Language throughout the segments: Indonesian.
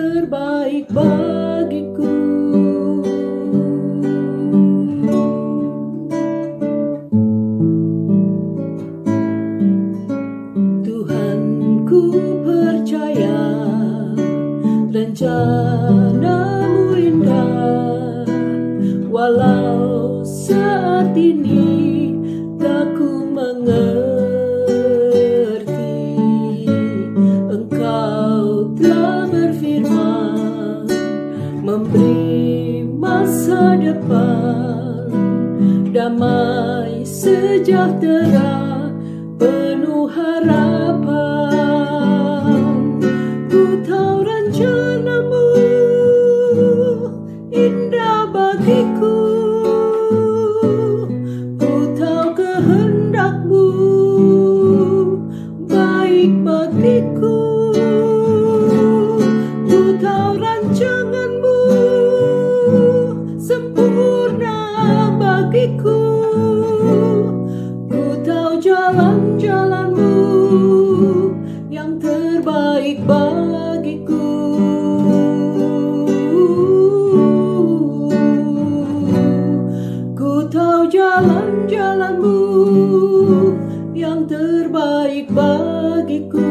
terbaik bagiku. Tuhanku percaya rencana-Mu indah, walau saat ini tak ku mengerti. Engkau telah berfirman, memberi masa depan, damai sejahtera, penuh harapan. Ku tahu rencana-Mu indah bagiku, ku tahu kehendak-Mu baik bagiku, ku tahu rancangan-Mu sempurna bagiku, ku tahu jalan-jalan-Mu yang terbaik bagiku. Ku tahu jalan-jalan-Mu yang terbaik bagiku.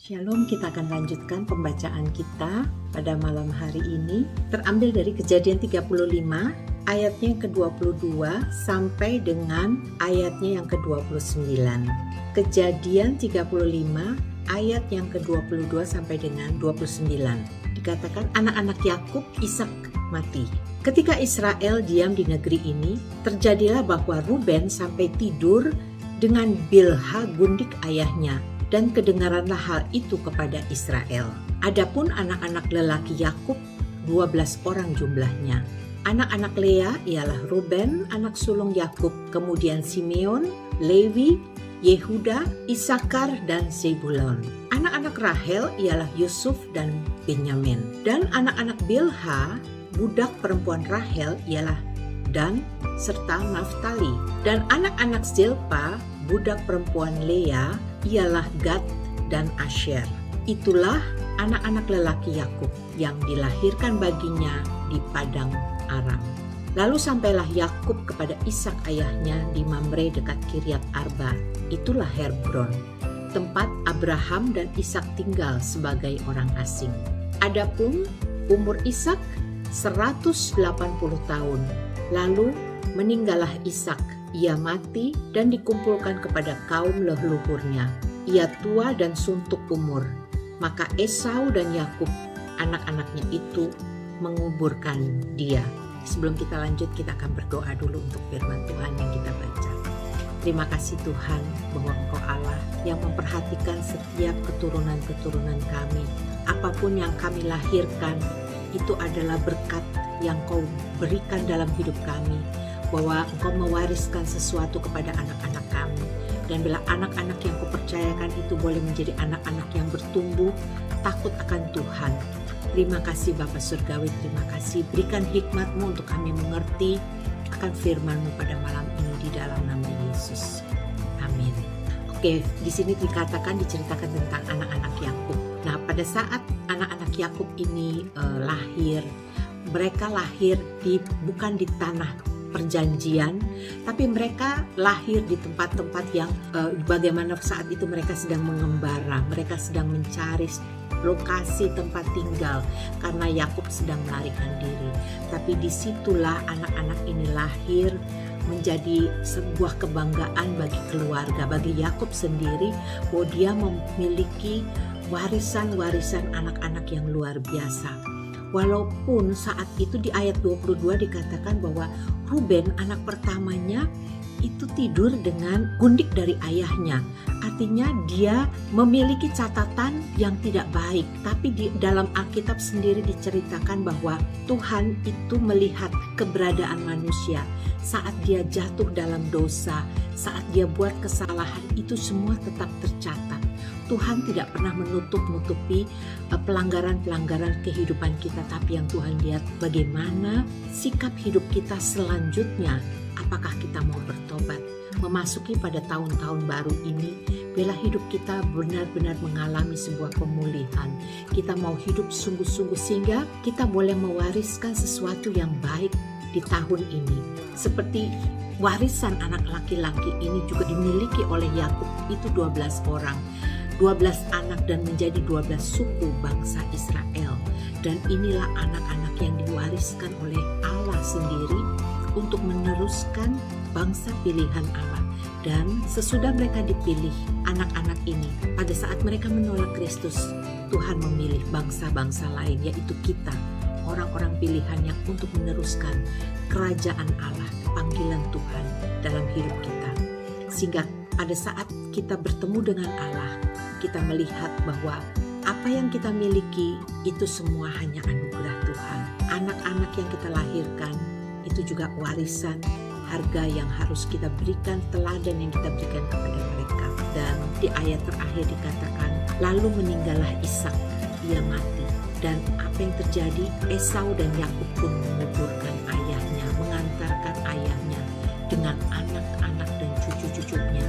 Shalom, kita akan lanjutkan pembacaan kita pada malam hari ini. Terambil dari Kejadian 35, ayatnya yang ke-22 sampai dengan ayatnya yang ke-29. Kejadian 35, ayat yang ke-22 sampai dengan 29. Dikatakan anak-anak Yakub, Ishak mati. Ketika Israel diam di negeri ini, terjadilah bahwa Ruben sampai tidur dengan Bilha gundik ayahnya, dan kedengaranlah hal itu kepada Israel. Adapun anak-anak lelaki Yakub 12 orang jumlahnya. Anak-anak Lea ialah Ruben, anak sulung Yakub, kemudian Simeon, Lewi, Yehuda, Isakar, dan Zebulon. Anak-anak Rahel ialah Yusuf dan Benyamin. Dan anak-anak Bilha, budak perempuan Rahel, ialah Dan serta Naftali. Dan anak-anak Zilpa, budak perempuan Lea, ialah Gad dan Asher. Itulah anak-anak lelaki Yakub yang dilahirkan baginya di padang Aram. Lalu sampailah Yakub kepada Ishak ayahnya di Mamre dekat Kiryat Arba. Itulah Hebron, tempat Abraham dan Ishak tinggal sebagai orang asing. Adapun umur Ishak 180 tahun. Lalu meninggallah Ishak. Ia mati dan dikumpulkan kepada kaum leluhurnya. Ia tua dan suntuk umur. Maka Esau dan Yakub, anak-anaknya itu, menguburkan dia. Sebelum kita lanjut, kita akan berdoa dulu untuk firman Tuhan yang kita baca. Terima kasih Tuhan bahwa Engkau Allah yang memperhatikan setiap keturunan-keturunan kami. Apapun yang kami lahirkan, itu adalah berkat yang Kau berikan dalam hidup kami. Bahwa Engkau mewariskan sesuatu kepada anak-anak kami. Dan bila anak-anak yang Kupercayakan itu boleh menjadi anak-anak yang bertumbuh, takut akan Tuhan. Terima kasih Bapa Surgawi, terima kasih. Berikan hikmat-Mu untuk kami mengerti akan firman-Mu pada malam ini di dalam nama Yesus. Amin. Oke, di sini diceritakan tentang anak-anak Yakub. Nah, pada saat anak-anak Yakub ini lahir, mereka lahir bukan di tanah perjanjian, tapi mereka lahir di tempat-tempat yang bagaimana saat itu mereka sedang mengembara, mereka sedang mencari lokasi tempat tinggal karena Yakub sedang melarikan diri. Tapi disitulah anak-anak ini lahir menjadi sebuah kebanggaan bagi keluarga, bagi Yakub sendiri, bahwa dia memiliki warisan-warisan anak-anak yang luar biasa. Walaupun saat itu di ayat 22 dikatakan bahwa Ruben anak pertamanya itu tidur dengan gundik dari ayahnya. Artinya dia memiliki catatan yang tidak baik. Tapi di dalam Alkitab sendiri diceritakan bahwa Tuhan itu melihat keberadaan manusia. Saat dia jatuh dalam dosa, saat dia buat kesalahan, itu semua tetap tercatat. Tuhan tidak pernah menutup-nutupi pelanggaran-pelanggaran kehidupan kita, tapi yang Tuhan lihat bagaimana sikap hidup kita selanjutnya. Apakah kita mau bertobat, memasuki pada tahun-tahun baru ini, bila hidup kita benar-benar mengalami sebuah pemulihan. Kita mau hidup sungguh-sungguh sehingga kita boleh mewariskan sesuatu yang baik di tahun ini. Seperti warisan anak laki-laki ini juga dimiliki oleh Yakub, itu 12 orang. 12 anak dan menjadi 12 suku bangsa Israel. Dan inilah anak-anak yang diwariskan oleh Allah sendiri untuk meneruskan bangsa pilihan Allah. Dan sesudah mereka dipilih, anak-anak ini pada saat mereka menolak Kristus, Tuhan memilih bangsa-bangsa lain, yaitu kita, orang-orang pilihannya untuk meneruskan kerajaan Allah, panggilan Tuhan dalam hidup kita. Sehingga pada saat kita bertemu dengan Allah, kita melihat bahwa apa yang kita miliki itu semua hanya anugerah Tuhan. Anak-anak yang kita lahirkan itu juga warisan, harga yang harus kita berikan, teladan yang kita berikan kepada mereka. Dan di ayat terakhir dikatakan, lalu meninggallah Ishak, ia mati. Dan apa yang terjadi? Esau dan Yakub pun menguburkan ayahnya, mengantarkan ayahnya dengan anak-anak dan cucu-cucunya.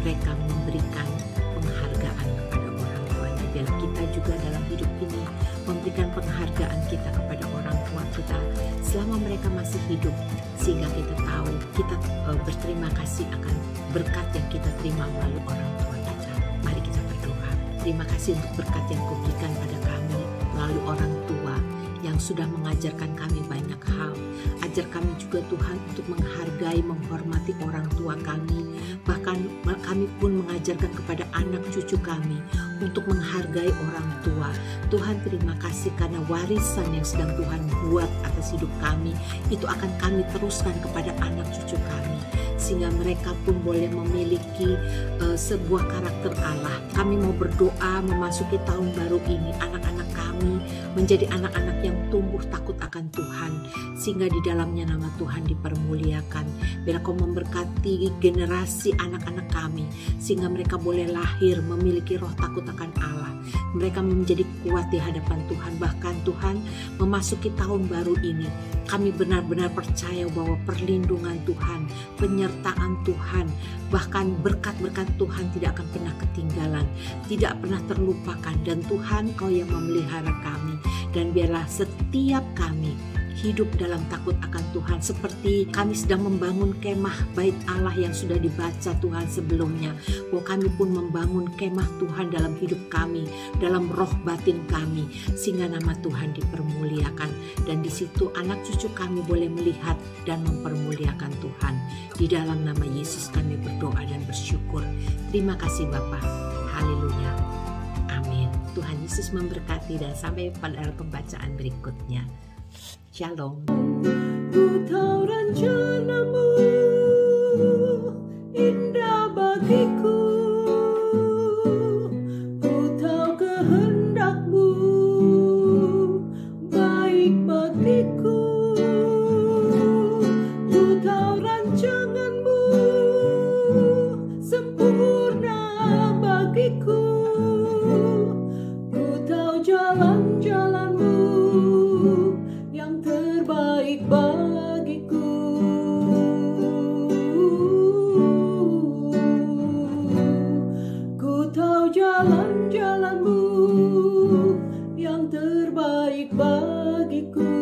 Mereka memberikan penghargaan kepada orang tuanya. Biar kita juga dalam hidup ini memberikan penghargaan kita kepada orang tua kita selama mereka masih hidup, sehingga kita tahu kita berterima kasih akan berkat yang kita terima melalui orang tua kita. Mari kita berdoa. Terima kasih untuk berkat yang Kau berikan pada kami melalui orang tua yang sudah mengajarkan kami banyak hal. Ajar kami juga Tuhan untuk menghargai, menghormati orang tua kami. Bahkan kami pun mengajarkan kepada anak cucu kami untuk menghargai orang tua. Tuhan, terima kasih karena warisan yang sedang Tuhan buat atas hidup kami, itu akan kami teruskan kepada anak cucu kami. Sehingga mereka pun boleh memiliki sebuah karakter Allah. Kami mau berdoa memasuki tahun baru ini, anak-anak kami menjadi anak-anak yang tumbuh takut akan Tuhan, sehingga di dalamnya nama Tuhan dipermuliakan. Biar Kau memberkati generasi anak-anak kami, sehingga mereka boleh lahir memiliki roh takut akan Allah. Mereka menjadi kuat di hadapan Tuhan. Bahkan Tuhan, memasuki tahun baru ini, kami benar-benar percaya bahwa perlindungan Tuhan, penyertaan Tuhan, bahkan berkat-berkat Tuhan tidak akan pernah ketinggalan, tidak pernah terlupakan. Dan Tuhan, Kau yang memelihara kami. Dan biarlah setiap kami hidup dalam takut akan Tuhan, seperti kami sedang membangun kemah bait Allah yang sudah dibaca Tuhan sebelumnya, bahwa kami pun membangun kemah Tuhan dalam hidup kami, dalam roh batin kami, sehingga nama Tuhan dipermuliakan. Dan di situ anak cucu kami boleh melihat dan mempermuliakan Tuhan. Di dalam nama Yesus kami berdoa dan bersyukur. Terima kasih Bapa. Haleluya. Amin. Tuhan Yesus memberkati, dan sampai pada pembacaan berikutnya. Shalom. Ku tahu rencanamu indah bagiku, ku tahu kehendakmu baik bagiku, ku tahu rancanganmu sempurna bagiku, ku tahu jalan-jalanmu yang terbaik bagiku. Ku tahu jalan-jalanmu yang terbaik bagiku.